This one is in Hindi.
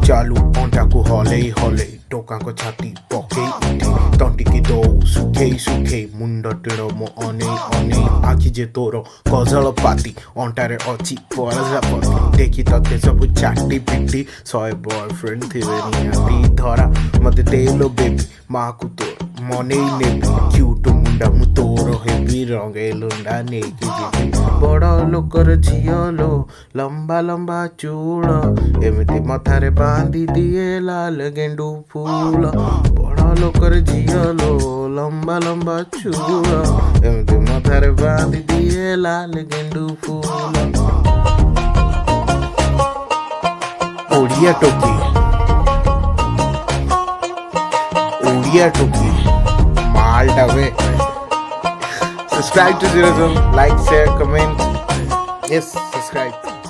चालू अंटा को हले हले टोका को छाती पके उठे तंटी की दो सुखे मुंड टेड़ मो अने अने आखि जे तोर कजल पाती अंटारे अच्छी परजापति देखी तते सब चाटी पिटी 100 बॉयफ्रेंड थे निहाती धरा मते देलो बेबी माँ को तोर मने नेबी क्यूट मुंडा मु तोर हेबी रंगे लुंडा नेकी जीबी बड़ लोकर झियलो लंबा लंबा चूड़ एमती मथारे बांधी दिए लाल गेंडू फूल बड़ लोकर झियलो लंबा लंबा चूड़ एमती मथारे बांधी दिए लाल गेंडू फूल ओडिया टोकी माल्टा वे subscribe to Zero Zone, like, share, comment. Yes, subscribe.